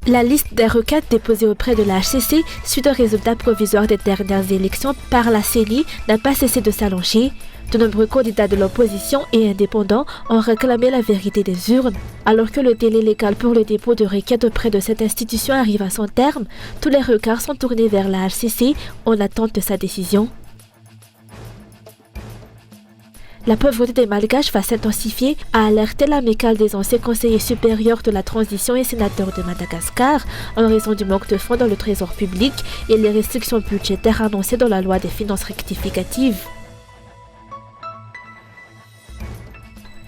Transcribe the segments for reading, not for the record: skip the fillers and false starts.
La liste des requêtes déposées auprès de la HCC suite aux résultats provisoires des dernières élections par la CENI n'a pas cessé de s'allonger. De nombreux candidats de l'opposition et indépendants ont réclamé la vérité des urnes. Alors que le délai légal pour le dépôt de requêtes auprès de cette institution arrive à son terme, tous les regards sont tournés vers la HCC en attente de sa décision. La pauvreté des Malgaches va s'intensifier, a alerté l'amicale des anciens conseillers supérieurs de la transition et sénateurs de Madagascar en raison du manque de fonds dans le trésor public et les restrictions budgétaires annoncées dans la loi des finances rectificatives.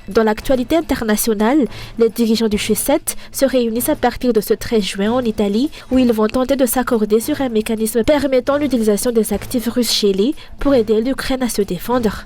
Dans l'actualité internationale, les dirigeants du G7 se réunissent à partir de ce 13 juin en Italie où ils vont tenter de s'accorder sur un mécanisme permettant l'utilisation des actifs russes gelés pour aider l'Ukraine à se défendre.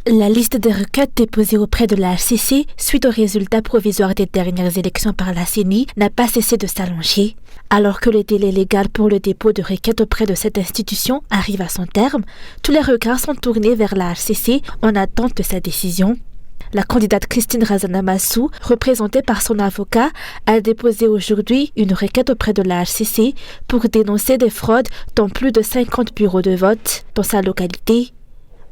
La liste des requêtes déposées auprès de la HCC suite aux résultats provisoires des dernières élections par la CENI n'a pas cessé de s'allonger. Alors que le délai légal pour le dépôt de requêtes auprès de cette institution arrive à son terme, tous les regards sont tournés vers la HCC en attente de sa décision. La candidate Christine Razanamassou, représentée par son avocat, a déposé aujourd'hui une requête auprès de la HCC pour dénoncer des fraudes dans plus de 50 bureaux de vote dans sa localité.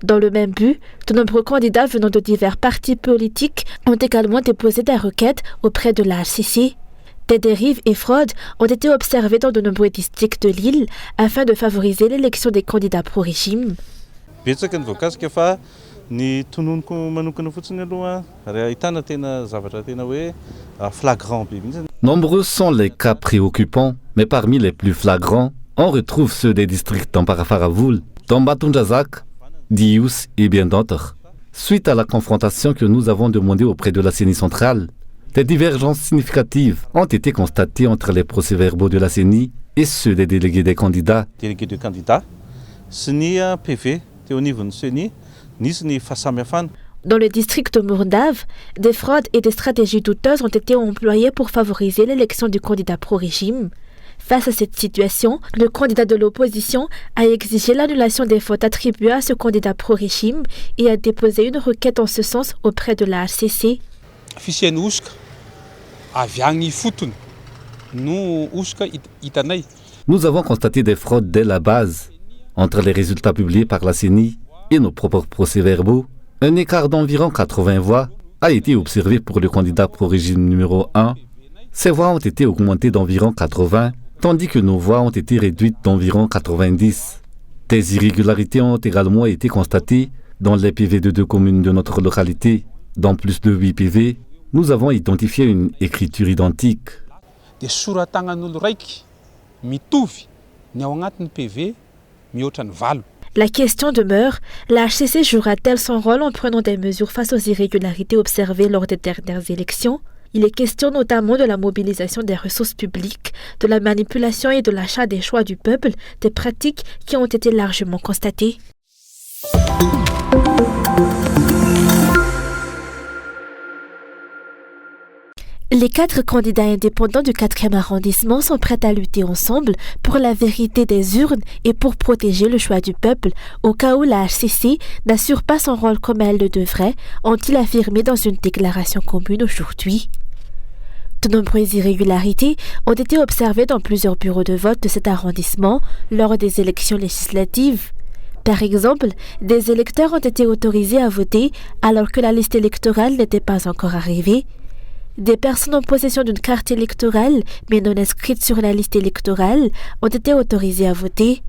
Dans le même but, de nombreux candidats venant de divers partis politiques ont également déposé des requêtes auprès de la HCC. Des dérives et fraudes ont été observées dans de nombreux districts de l'île afin de favoriser l'élection des candidats pro-régime. Nombreux sont les cas préoccupants, mais parmi les plus flagrants, on retrouve ceux des districts d'Ambarafarawoul, Tambatunjazak, Dius et bien d'autres. Suite à la confrontation que nous avons demandée auprès de la CENI centrale, des divergences significatives ont été constatées entre les procès-verbaux de la CENI et ceux des délégués des candidats. Dans le district de Mourdav, des fraudes et des stratégies douteuses ont été employées pour favoriser l'élection du candidat pro-régime. Face à cette situation, le candidat de l'opposition a exigé l'annulation des fautes attribuées à ce candidat pro-régime et a déposé une requête en ce sens auprès de la HCC. Nous avons constaté des fraudes dès la base. Entre les résultats publiés par la CENI et nos propres procès-verbaux, un écart d'environ 80 voix a été observé pour le candidat pro-régime numéro 1. Ces voix ont été augmentées d'environ 80, tandis que nos voix ont été réduites d'environ 90. Des irrégularités ont également été constatées dans les PV de 2 communes de notre localité. Dans plus de 8 PV, nous avons identifié une écriture identique. La question demeure, la HCC jouera-t-elle son rôle en prenant des mesures face aux irrégularités observées lors des dernières élections ? Il est question notamment de la mobilisation des ressources publiques, de la manipulation et de l'achat des choix du peuple, des pratiques qui ont été largement constatées. Les 4 candidats indépendants du 4e arrondissement sont prêts à lutter ensemble pour la vérité des urnes et pour protéger le choix du peuple, au cas où la HCC n'assure pas son rôle comme elle le devrait, ont-ils affirmé dans une déclaration commune aujourd'hui. De nombreuses irrégularités ont été observées dans plusieurs bureaux de vote de cet arrondissement lors des élections législatives. Par exemple, des électeurs ont été autorisés à voter alors que la liste électorale n'était pas encore arrivée. Des personnes en possession d'une carte électorale, mais non inscrites sur la liste électorale, ont été autorisées à voter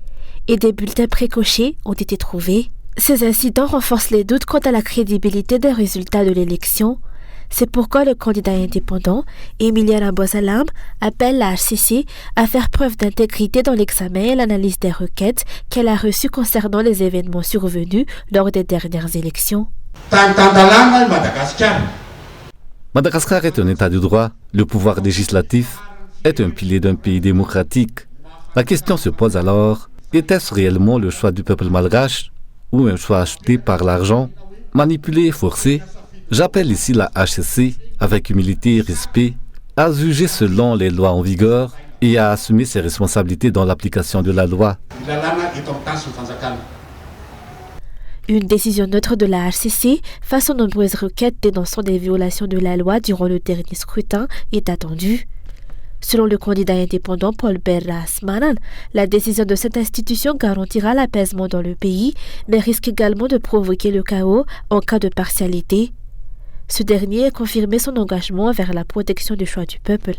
et des bulletins précochés ont été trouvés. Ces incidents renforcent les doutes quant à la crédibilité des résultats de l'élection. C'est pourquoi le candidat indépendant, Emiliana Bozalam, appelle la HCC à faire preuve d'intégrité dans l'examen et l'analyse des requêtes qu'elle a reçues concernant les événements survenus lors des dernières élections. Madagascar est un état de droit. Le pouvoir législatif est un pilier d'un pays démocratique. La question se pose alors, était-ce réellement le choix du peuple malgache ou un choix acheté par l'argent, manipulé et forcé? J'appelle ici la HCC, avec humilité et respect, à juger selon les lois en vigueur et à assumer ses responsabilités dans l'application de la loi. Une décision neutre de la HCC face aux nombreuses requêtes dénonçant des violations de la loi durant le dernier scrutin est attendue. Selon le candidat indépendant Paul Berras-Manan, la décision de cette institution garantira l'apaisement dans le pays, mais risque également de provoquer le chaos en cas de partialité. Ce dernier a confirmé son engagement vers la protection du choix du peuple.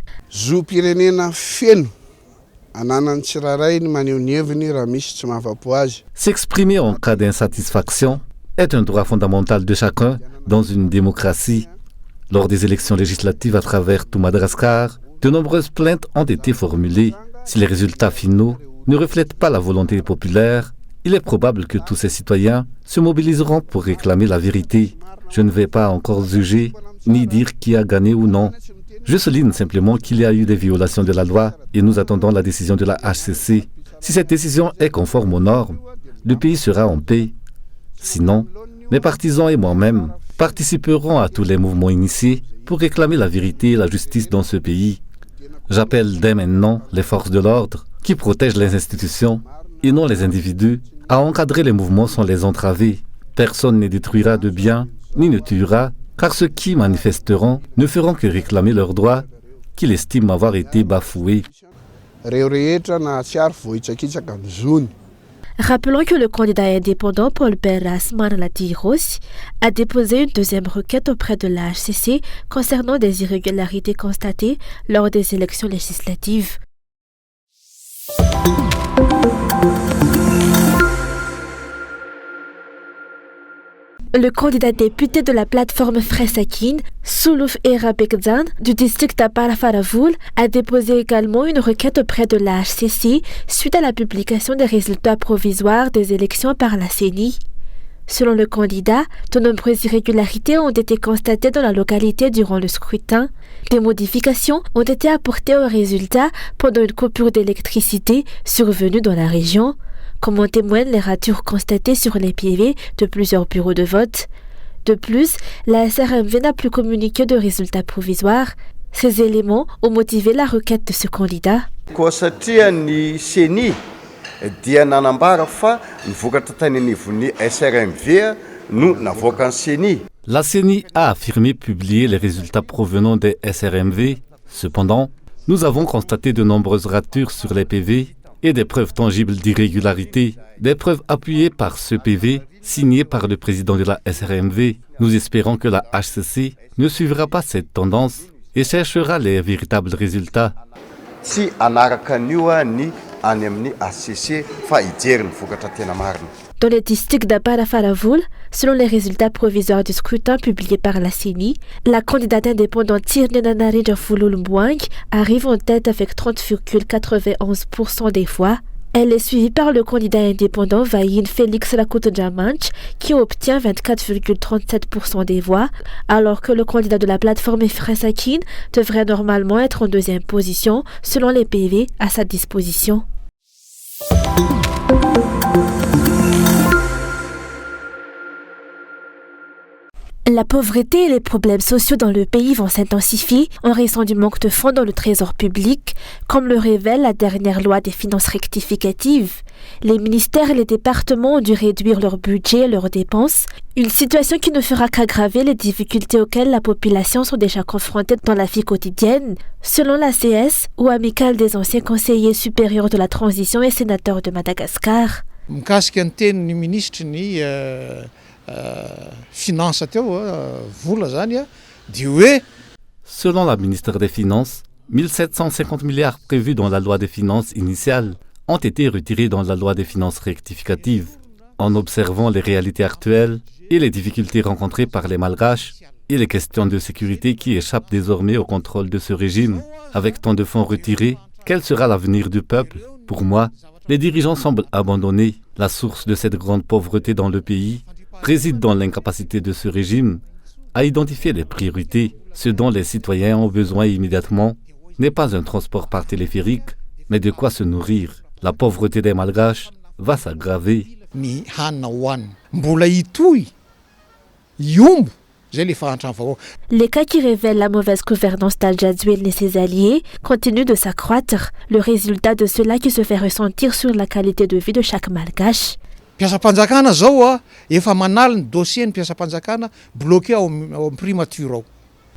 S'exprimer en cas d'insatisfaction est un droit fondamental de chacun dans une démocratie. Lors des élections législatives à travers tout Madagascar, de nombreuses plaintes ont été formulées. Si les résultats finaux ne reflètent pas la volonté populaire, il est probable que tous ces citoyens se mobiliseront pour réclamer la vérité. Je ne vais pas encore juger ni dire qui a gagné ou non. Je souligne simplement qu'il y a eu des violations de la loi et nous attendons la décision de la HCC. Si cette décision est conforme aux normes, le pays sera en paix. Sinon, mes partisans et moi-même participerons à tous les mouvements initiés pour réclamer la vérité et la justice dans ce pays. J'appelle dès maintenant les forces de l'ordre qui protègent les institutions et non les individus à encadrer les mouvements sans les entraver. Personne ne détruira de biens ni ne tuera, car ceux qui manifesteront ne feront que réclamer leurs droits qu'ils estiment avoir été bafoués. Rappelons que le candidat indépendant Paul Berras-Manan a déposé une deuxième requête auprès de la HCC concernant des irrégularités constatées lors des élections législatives. Le candidat député de la plateforme Fresakin, Soulouf Erabekzan, du district d'Aparafaravoul, a déposé également une requête auprès de la HCC suite à la publication des résultats provisoires des élections par la CENI. Selon le candidat, de nombreuses irrégularités ont été constatées dans la localité durant le scrutin. Des modifications ont été apportées aux résultats pendant une coupure d'électricité survenue dans la région, comme en témoignent les ratures constatées sur les PV de plusieurs bureaux de vote. De plus, la SRMV n'a plus communiqué de résultats provisoires. Ces éléments ont motivé la requête de ce candidat. La CENI a affirmé publier les résultats provenant des SRMV. Cependant, nous avons constaté de nombreuses ratures sur les PV et des preuves tangibles d'irrégularité, des preuves appuyées par ce PV signé par le président de la SRMV. Nous espérons que la HCC ne suivra pas cette tendance et cherchera les véritables résultats. Dans les districts d'Aparafaravoul, selon les résultats provisoires du scrutin publiés par la CENI, la candidate indépendante Tirnenanarija Mbouang arrive en tête avec 30,91% des voix. Elle est suivie par le candidat indépendant Vaïn Félix Rakoutojamanch qui obtient 24,37% des voix, alors que le candidat de la plateforme Fresakin devrait normalement être en deuxième position selon les PV à sa disposition. La pauvreté et les problèmes sociaux dans le pays vont s'intensifier en raison du manque de fonds dans le trésor public, comme le révèle la dernière loi des finances rectificatives. Les ministères et les départements ont dû réduire leur budget et leurs dépenses, une situation qui ne fera qu'aggraver les difficultés auxquelles la population sont déjà confrontée dans la vie quotidienne. Selon l'ACS, ou Amicale des anciens conseillers supérieurs de la transition et sénateurs de Madagascar. Selon la ministre des Finances, 1750 milliards prévus dans la loi des finances initiale ont été retirés dans la loi des finances rectificatives. En observant les réalités actuelles et les difficultés rencontrées par les Malgaches et les questions de sécurité qui échappent désormais au contrôle de ce régime, avec tant de fonds retirés, quel sera l'avenir du peuple? Pour moi, les dirigeants semblent abandonner la source de cette grande pauvreté dans le pays réside dans l'incapacité de ce régime à identifier les priorités. Ce dont les citoyens ont besoin immédiatement n'est pas un transport par téléphérique, mais de quoi se nourrir. La pauvreté des Malgaches va s'aggraver. Les cas qui révèlent la mauvaise gouvernance d'Al-Jadouine et ses alliés continuent de s'accroître, le résultat de cela qui se fait ressentir sur la qualité de vie de chaque malgache. Mpiasam-panjakana zao efa manala ny dossier ny mpiasam-panjakana bloqué ao primature ao.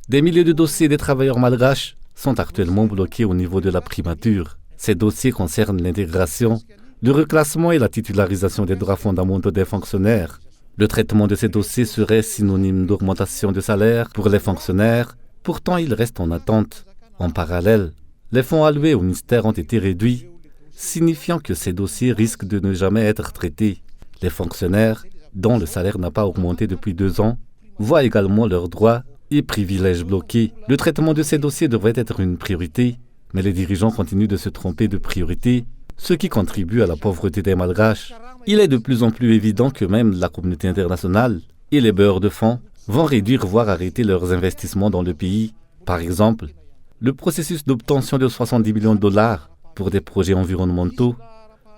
Des milliers de dossiers des travailleurs malgaches sont actuellement bloqués au niveau de la primature. Ces dossiers concernent l'intégration, le reclassement et la titularisation des droits fondamentaux des fonctionnaires. Le traitement de ces dossiers serait synonyme d'augmentation de salaire pour les fonctionnaires, pourtant ils restent en attente. En parallèle, les fonds alloués au ministère ont été réduits, signifiant que ces dossiers risquent de ne jamais être traités. Les fonctionnaires, dont le salaire n'a pas augmenté depuis 2 ans, voient également leurs droits et privilèges bloqués. Le traitement de ces dossiers devrait être une priorité, mais les dirigeants continuent de se tromper de priorité, ce qui contribue à la pauvreté des malgaches. Il est de plus en plus évident que même la communauté internationale et les bailleurs de fonds vont réduire voire arrêter leurs investissements dans le pays. Par exemple, le processus d'obtention de 70 millions de dollars pour des projets environnementaux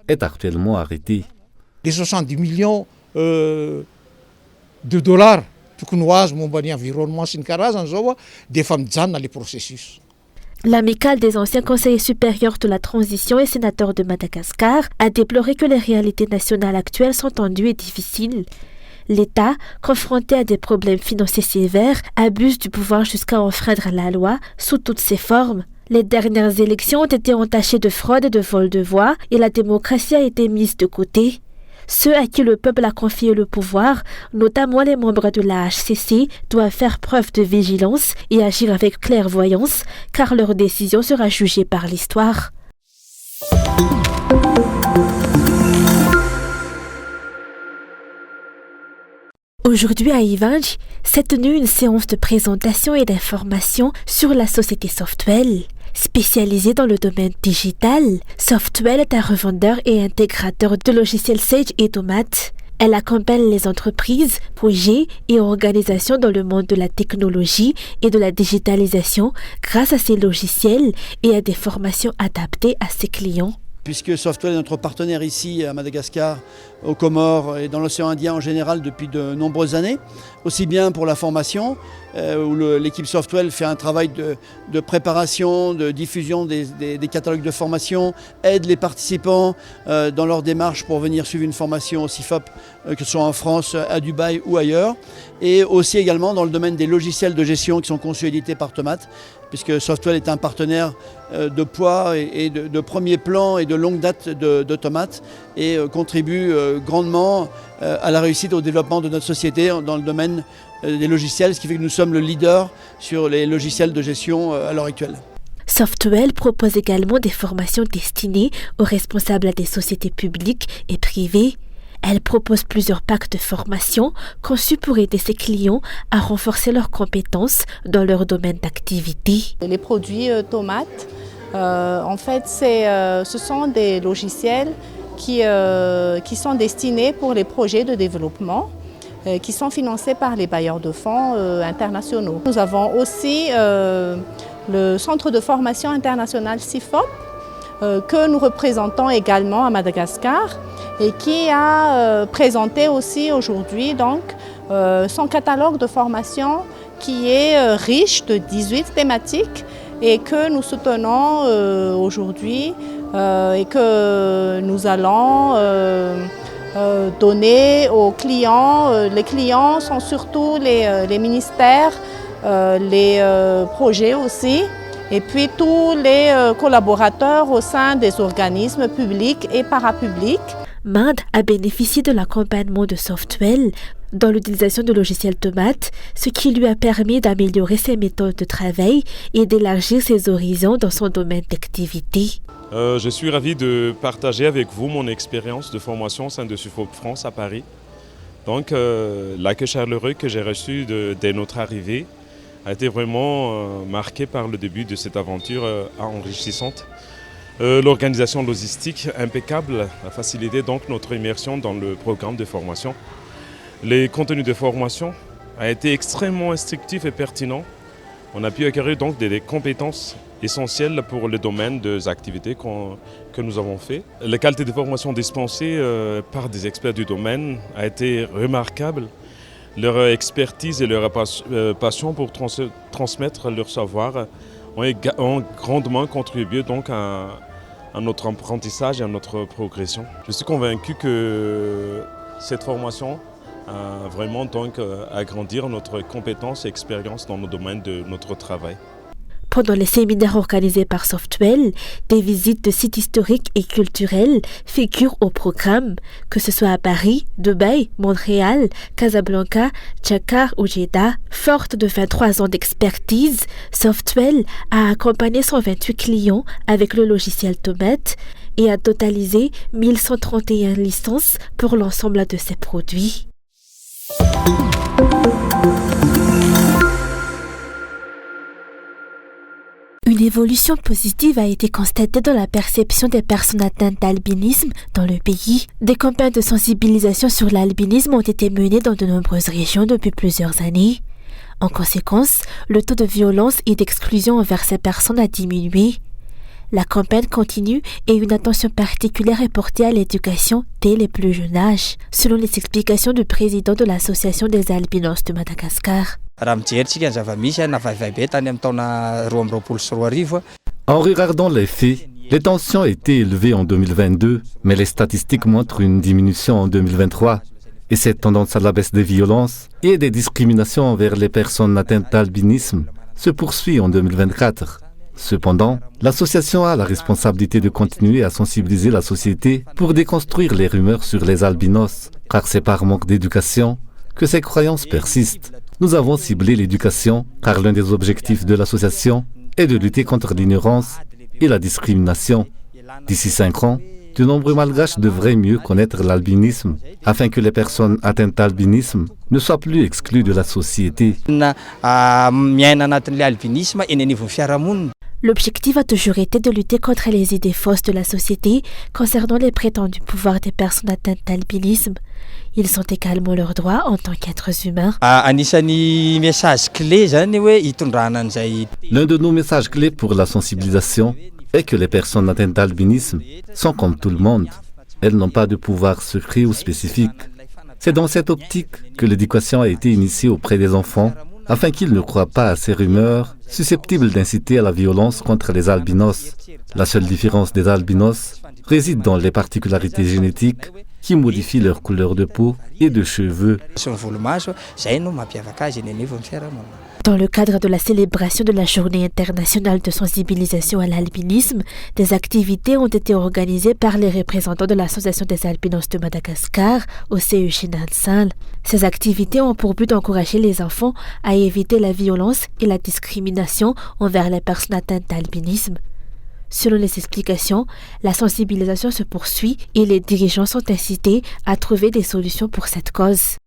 est actuellement arrêté. Les 70 millions de dollars tokony ho azo momba ny environnement sy ny karazany zao defa mijanona le processus. L'amicale des anciens conseillers supérieurs de la transition et sénateurs de Madagascar a déploré que les réalités nationales actuelles sont tendues et difficiles. L'État, confronté à des problèmes financiers sévères, abuse du pouvoir jusqu'à enfreindre la loi sous toutes ses formes. Les dernières élections ont été entachées de fraude et de vol de voix et la démocratie a été mise de côté. Ceux à qui le peuple a confié le pouvoir, notamment les membres de la HCC, doivent faire preuve de vigilance et agir avec clairvoyance, car leur décision sera jugée par l'histoire. Aujourd'hui à Ivanj s'est tenue une séance de présentation et d'information sur la société Softwell. Spécialisée dans le domaine digital, Softwell est un revendeur et intégrateur de logiciels Sage et Tomate. Elle accompagne les entreprises, projets et organisations dans le monde de la technologie et de la digitalisation grâce à ses logiciels et à des formations adaptées à ses clients. Puisque Softwell est notre partenaire ici à Madagascar, aux Comores et dans l'océan Indien en général depuis de nombreuses années, aussi bien pour la formation, où l'équipe Softwell fait un travail de préparation, de diffusion des catalogues de formation, aide les participants dans leur démarche pour venir suivre une formation au CIFOP, que ce soit en France, à Dubaï ou ailleurs, et aussi également dans le domaine des logiciels de gestion qui sont conçus et édités par Tomate, puisque Softwell est un partenaire de poids et de premier plan et de longue date de Tomate et contribue grandement à la réussite au développement de notre société dans le domaine des logiciels, ce qui fait que nous sommes le leader sur les logiciels de gestion à l'heure actuelle. Softwell propose également des formations destinées aux responsables des sociétés publiques et privées. Elle propose plusieurs packs de formation conçus pour aider ses clients à renforcer leurs compétences dans leur domaine d'activité. Les produits Tomate, en fait, ce sont des logiciels qui sont destinés pour les projets de développement qui sont financés par les bailleurs de fonds internationaux. Nous avons aussi le centre de formation international CIFOP que nous représentons également à Madagascar et qui a présenté aussi aujourd'hui donc son catalogue de formation qui est riche de 18 thématiques et que nous soutenons aujourd'hui et que nous allons donner aux clients. Les clients sont surtout les ministères, les projets aussi, et puis tous les collaborateurs au sein des organismes publics et parapublics. Minde a bénéficié de l'accompagnement de Softwell dans l'utilisation de logiciels Tomate, ce qui lui a permis d'améliorer ses méthodes de travail et d'élargir ses horizons dans son domaine d'activité. Je suis ravi de partager avec vous mon expérience de formation au sein de CIFOP France à Paris. Donc l'accueil chaleureux que j'ai reçu dès notre arrivée a été vraiment marqué par le début de cette aventure enrichissante. L'organisation logistique impeccable a facilité donc notre immersion dans le programme de formation. Les contenus de formation ont été extrêmement instructifs et pertinents. On a pu acquérir donc des compétences essentielles pour le domaine des activités que nous avons fait. La qualité de formation dispensée par des experts du domaine a été remarquable. leur expertise et leur passion pour transmettre leur savoir ont grandement contribué donc à notre apprentissage et à notre progression. Je suis convaincu que cette formation a vraiment donc agrandir notre compétence et expérience dans le domaine de notre travail. Pendant les séminaires organisés par Softwell, des visites de sites historiques et culturels figurent au programme, que ce soit à Paris, Dubaï, Montréal, Casablanca, Dakar ou Jeddah. Forte de 23 ans d'expertise, Softwell a accompagné 128 clients avec le logiciel Tomat et a totalisé 1131 licences pour l'ensemble de ses produits. Une évolution positive a été constatée dans la perception des personnes atteintes d'albinisme dans le pays. Des campagnes de sensibilisation sur l'albinisme ont été menées dans de nombreuses régions depuis plusieurs années. En conséquence, le taux de violence et d'exclusion envers ces personnes a diminué. La campagne continue et une attention particulière est portée à l'éducation dès les plus jeunes âges, selon les explications du président de l'Association des albinos de Madagascar. En regardant les faits, les tensions étaient élevées en 2022, mais les statistiques montrent une diminution en 2023. Et cette tendance à la baisse des violences et des discriminations envers les personnes atteintes d'albinisme se poursuit en 2024. Cependant, l'association a la responsabilité de continuer à sensibiliser la société pour déconstruire les rumeurs sur les albinos, car c'est par manque d'éducation que ces croyances persistent. Nous avons ciblé l'éducation, car l'un des objectifs de l'association est de lutter contre l'ignorance et la discrimination. D'ici 5 ans, de nombreux malgaches devraient mieux connaître l'albinisme, afin que les personnes atteintes d'albinisme ne soient plus exclues de la société. L'objectif a toujours été de lutter contre les idées fausses de la société concernant les prétendus pouvoirs des personnes atteintes d'albinisme. Ils ont également leurs droits en tant qu'êtres humains. L'un de nos messages clés pour la sensibilisation est que les personnes atteintes d'albinisme sont comme tout le monde. Elles n'ont pas de pouvoir secret ou spécifique. C'est dans cette optique que l'éducation a été initiée auprès des enfants, afin qu'ils ne croient pas à ces rumeurs susceptibles d'inciter à la violence contre les albinos. La seule différence des albinos réside dans les particularités génétiques qui modifient leur couleur de peau et de cheveux. Dans le cadre de la célébration de la Journée internationale de sensibilisation à l'albinisme, des activités ont été organisées par les représentants de l'Association des albinos de Madagascar au CEG Nansal. Ces activités ont pour but d'encourager les enfants à éviter la violence et la discrimination envers les personnes atteintes d'albinisme. Selon les explications, la sensibilisation se poursuit et les dirigeants sont incités à trouver des solutions pour cette cause.